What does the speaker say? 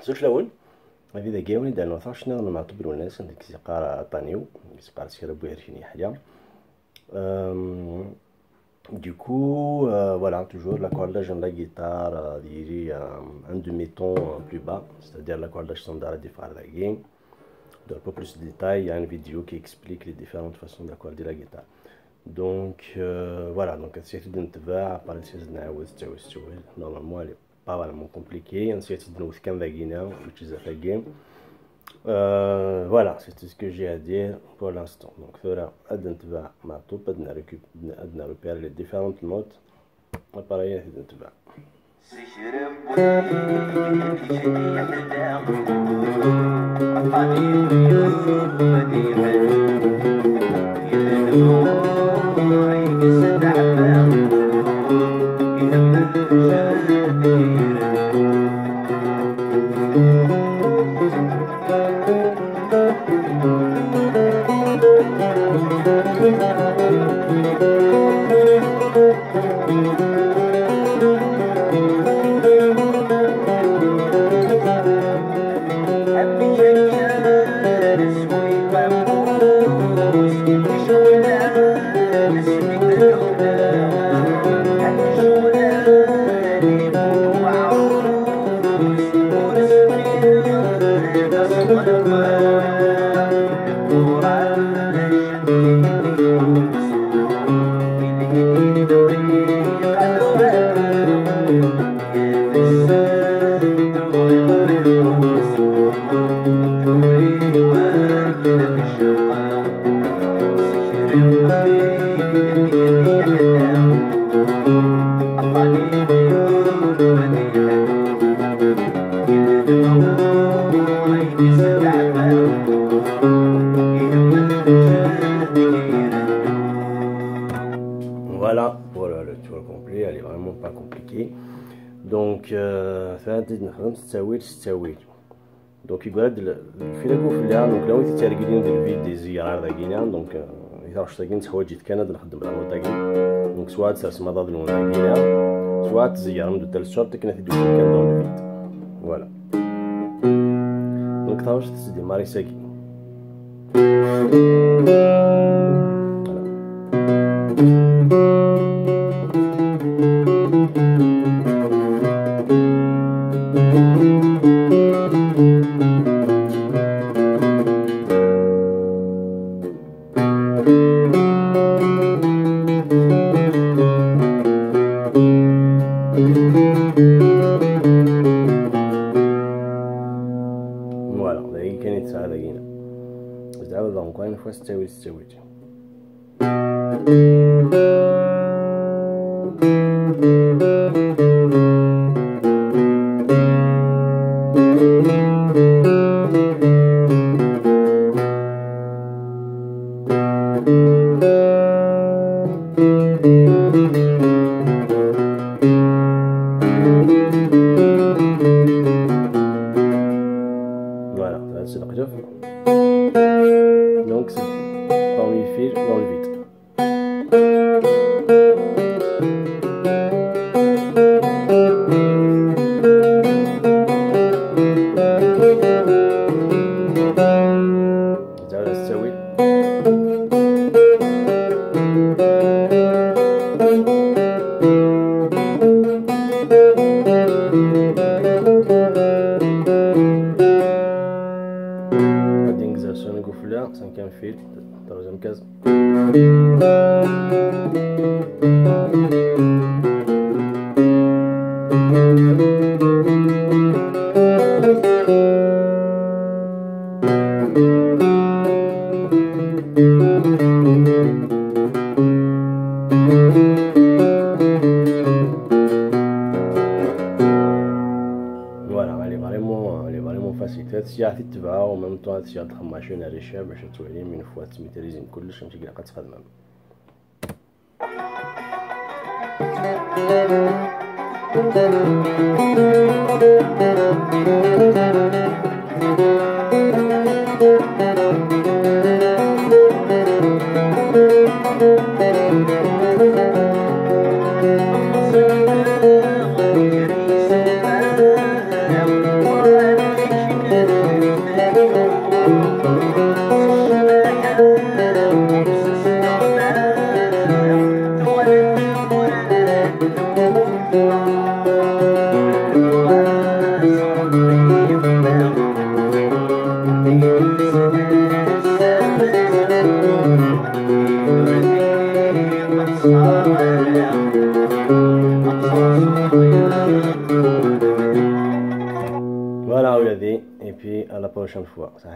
زوج الأول هذي ذا جاوني دار نوثاشنا أنا معطوب لوناس عندك سيقار أطانيو سيقار سيرا بويرشيني حاجة du coup voilà toujours l'accordage dans la guitare dirait un demi-ton plus bas, c'est-à-dire l'accordage standard des phares de game. Dans un peu plus de détails, il y a une vidéo qui explique les différentes façons d'accorder la guitare. Donc voilà, donc c'est d'intevaa par le نعاود تويل normalement elle est pas vraiment compliquée, ensuite de nous كان ذاقينا which is a game. Voilà, c'est tout ce que j'ai à dire pour l'instant. Donc, Attan-iw de Matoub Lounes repérer les différentes notes. Pareil, Attan-iw. Voilà pour le tour complet, elle est vraiment pas compliquée. Donc donc يقول هاد في لاكو فيها دونك لو تترقلين ديال الفيد دي زيار داكينا دونك اذا واش تاكين تحوايج كان نخدم على داكين دونك سواء ترسم هذا لون داكينا سواء تزيار من دال الشورت كنا تدوي كان دون الفيد فوالا دونك تاوش تسدي ماري ساكي فوالا هذه كانت ساعة داكينا تعاود دونك واحد فوا ستاوي voilà, c'est le clip. Donc c'est dans le fil, dans le vide. cinquième fil, troisième case. Voilà, elle est vraiment facile. هادشي تتبعها وميم طون هادشي غتخماشين على الشاب باش توالي من فوا تميتريزين كلش فهمتي كاع كتخدم. la prochaine fois. Ça